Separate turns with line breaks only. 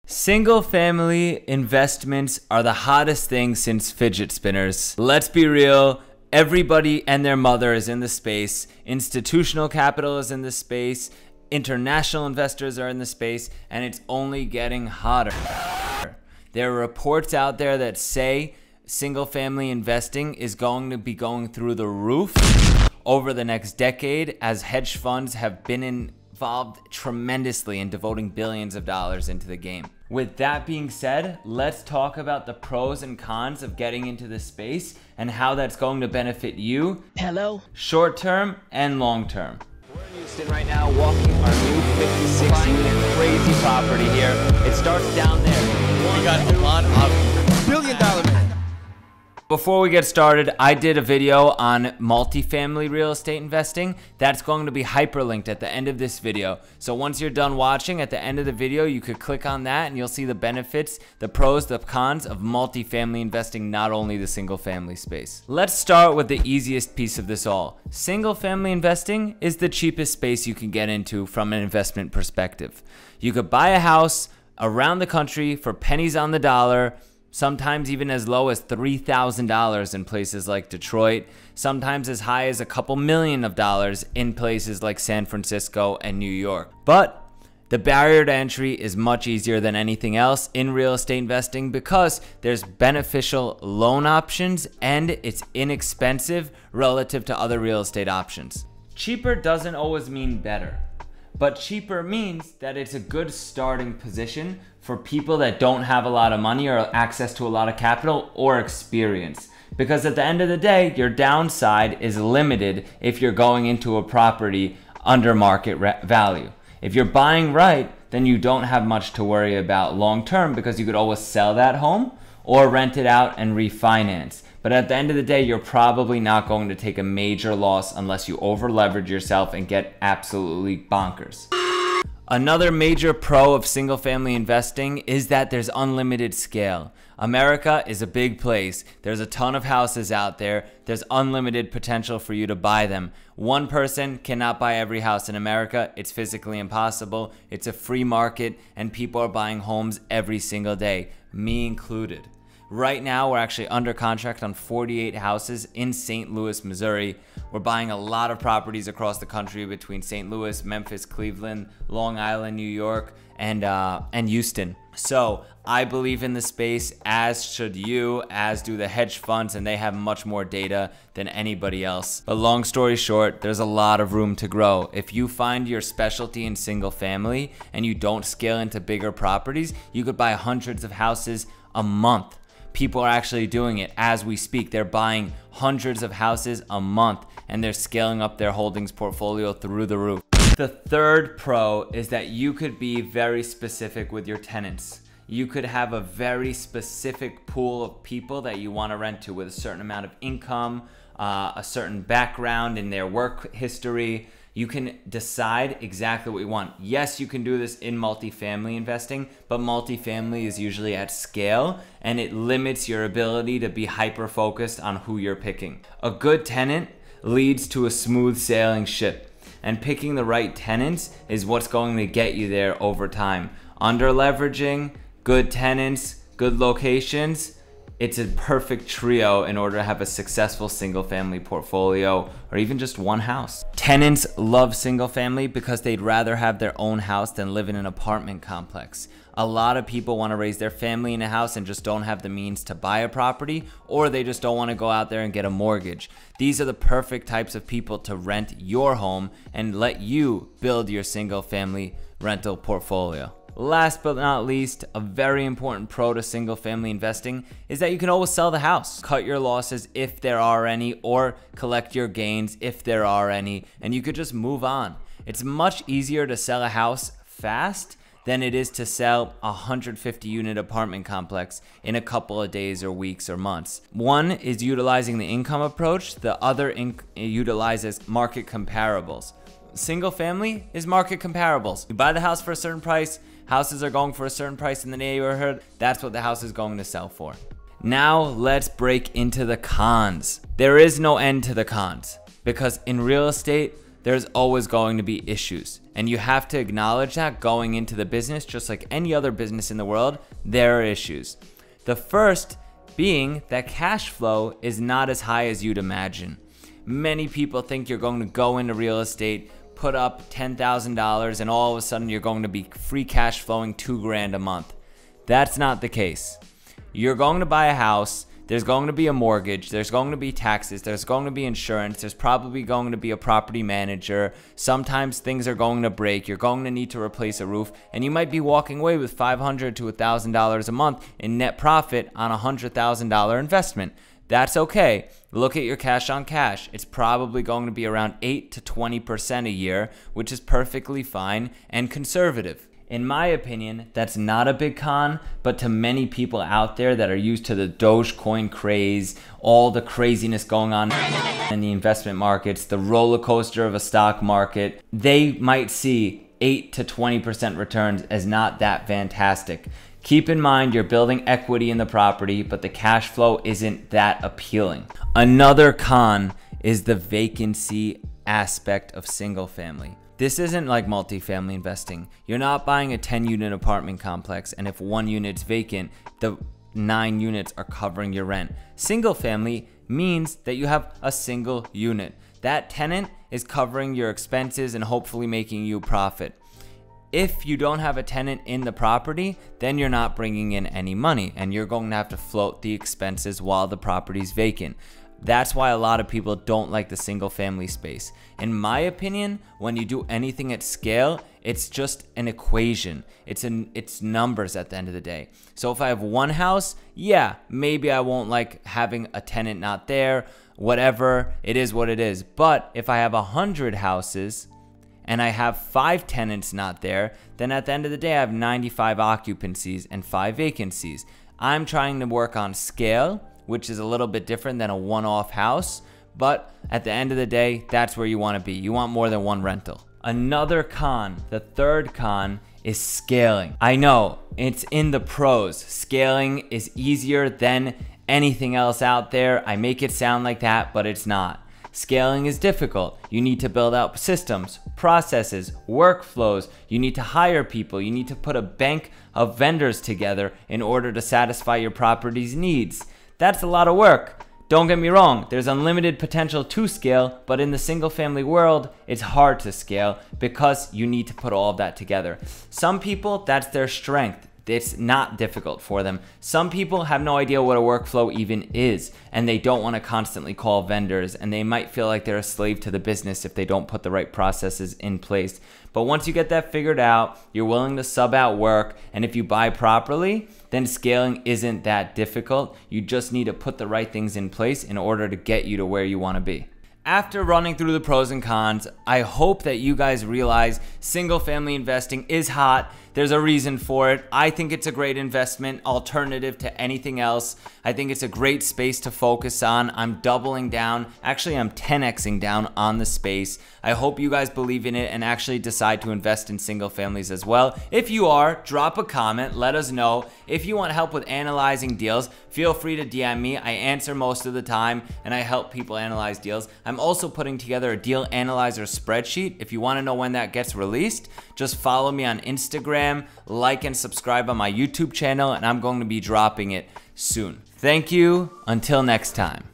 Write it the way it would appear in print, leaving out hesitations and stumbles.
Single family investments are the hottest thing since fidget spinners. Let's be real, everybody and their mother is in the space. Institutional capital is in the space. International investors are in the space, and it's only getting hotter. There are reports out there that say single family investing is going to be going through the roof over the next decade, as hedge funds have been involved tremendously in devoting billions of dollars into the game. With that being said, let's talk about the pros and cons of getting into the space and how that's going to benefit you.
Hello.
Short term and long term.
We're in Houston right now, walking our new 56 unit crazy property here. It starts down there.
We got a lot of $1 billion man.
Before we get started, I did a video on multifamily real estate investing. That's going to be hyperlinked at the end of this video. So once you're done watching, at the end of the video, you could click on that and you'll see the benefits, the pros, the cons of multifamily investing, not only the single family space. Let's start with the easiest piece of this all. Single family investing is the cheapest space you can get into from an investment perspective. You could buy a house around the country for pennies on the dollar, sometimes even as low as $3,000 in places like Detroit, sometimes as high as a couple million of dollars in places like San Francisco and New York. But the barrier to entry is much easier than anything else in real estate investing because there's beneficial loan options and it's inexpensive relative to other real estate options. Cheaper doesn't always mean better, but cheaper means that it's a good starting position for people that don't have a lot of money or access to a lot of capital or experience. Because at the end of the day, your downside is limited if you're going into a property under market value. If you're buying right, then you don't have much to worry about long term because you could always sell that home or rent it out and refinance. But at the end of the day, you're probably not going to take a major loss unless you over leverage yourself and get absolutely bonkers. Another major pro of single family investing is that there's unlimited scale. America is a big place. There's a ton of houses out there. There's unlimited potential for you to buy them. One person cannot buy every house in America. It's physically impossible. It's a free market and people are buying homes every single day, me included. Right now, we're actually under contract on 48 houses in St. Louis, Missouri. We're buying a lot of properties across the country between St. Louis, Memphis, Cleveland, Long Island, New York, and Houston. So I believe in the space, as should you, as do the hedge funds, and they have much more data than anybody else. But long story short, there's a lot of room to grow. If you find your specialty in single family and you don't scale into bigger properties, you could buy hundreds of houses a month. People are actually doing it as we speak. They're buying hundreds of houses a month and they're scaling up their holdings portfolio through the roof. The third pro is that you could be very specific with your tenants. You could have a very specific pool of people that you want to rent to with a certain amount of income, a certain background in their work history. You can decide exactly what you want. Yes, you can do this in multifamily investing, but multifamily is usually at scale and it limits your ability to be hyper-focused on who you're picking. A good tenant leads to a smooth sailing ship, and picking the right tenants is what's going to get you there over time. Under leveraging, good tenants, good locations, it's a perfect trio in order to have a successful single family portfolio or even just one house. Tenants love single family because they'd rather have their own house than live in an apartment complex. A lot of people want to raise their family in a house and just don't have the means to buy a property, or they just don't want to go out there and get a mortgage. These are the perfect types of people to rent your home and let you build your single family rental portfolio. Last but not least, a very important pro to single family investing is that you can always sell the house, cut your losses if there are any, or collect your gains if there are any, and you could just move on. It's much easier to sell a house fast than it is to sell a 150 unit apartment complex in a couple of days or weeks or months. One is utilizing the income approach, the other utilizes market comparables. Single family is market comparables. You buy the house for a certain price, houses are going for a certain price in the neighborhood, that's what the house is going to sell for. Now let's break into the cons. There is no end to the cons because in real estate, there's always going to be issues. And you have to acknowledge that going into the business, just like any other business in the world, there are issues. The first being that cash flow is not as high as you'd imagine. Many people think you're going to go into real estate, put up $10,000, and all of a sudden you're going to be free cash flowing $2,000 a month. That's not the case. You're going to buy a house, there's going to be a mortgage, there's going to be taxes, there's going to be insurance, there's probably going to be a property manager. Sometimes things are going to break, you're going to need to replace a roof, and you might be walking away with $500 to $1,000 a month in net profit on a $100,000 investment. That's okay. Look at your cash on cash. It's probably going to be around 8 to 20% a year, which is perfectly fine and conservative. In my opinion, that's not a big con, but to many people out there that are used to the Dogecoin craze, all the craziness going on in the investment markets, the roller coaster of a stock market, they might see 8 to 20% returns as not that fantastic. Keep in mind you're building equity in the property, but the cash flow isn't that appealing. Another con is the vacancy aspect of single family. This isn't like multifamily investing. You're not buying a 10-unit apartment complex, and if one unit's vacant, the 9 units are covering your rent. Single family means that you have a single unit. That tenant is covering your expenses and hopefully making you profit. If you don't have a tenant in the property, then you're not bringing in any money, and you're going to have to float the expenses while the property's vacant. That's why a lot of people don't like the single family space. In my opinion, when you do anything at scale, it's just an equation. It's numbers at the end of the day. So if I have one house, yeah, maybe I won't like having a tenant not there, whatever, it is what it is. But if I have 100 houses and I have 5 tenants not there, then at the end of the day, I have 95 occupancies and 5 vacancies. I'm trying to work on scale, which is a little bit different than a one-off house, but at the end of the day, that's where you want to be. You want more than one rental. Another con, the third con, is scaling. I know, it's in the pros. Scaling is easier than anything else out there. I make it sound like that, but it's not. Scaling is difficult. You need to build out systems, processes, workflows. You need to hire people. You need to put a bank of vendors together in order to satisfy your property's needs. That's a lot of work. Don't get me wrong, there's unlimited potential to scale, but in the single family world, it's hard to scale because you need to put all of that together. Some people, that's their strength. It's not difficult for them. Some people have no idea what a workflow even is, and they don't want to constantly call vendors, and they might feel like they're a slave to the business if they don't put the right processes in place. But once you get that figured out, you're willing to sub out work, and if you buy properly, then scaling isn't that difficult. You just need to put the right things in place in order to get you to where you want to be. After running through the pros and cons, I hope that you guys realize single family investing is hot. There's a reason for it. I think it's a great investment alternative to anything else. I think it's a great space to focus on. I'm doubling down. Actually, I'm 10xing down on the space. I hope you guys believe in it and actually decide to invest in single families as well. If you are, drop a comment. Let us know. If you want help with analyzing deals, feel free to DM me. I answer most of the time and I help people analyze deals. I'm also putting together a deal analyzer spreadsheet. If you want to know when that gets released, just follow me on Instagram, like and subscribe on my YouTube channel, and I'm going to be dropping it soon. Thank you. Until next time.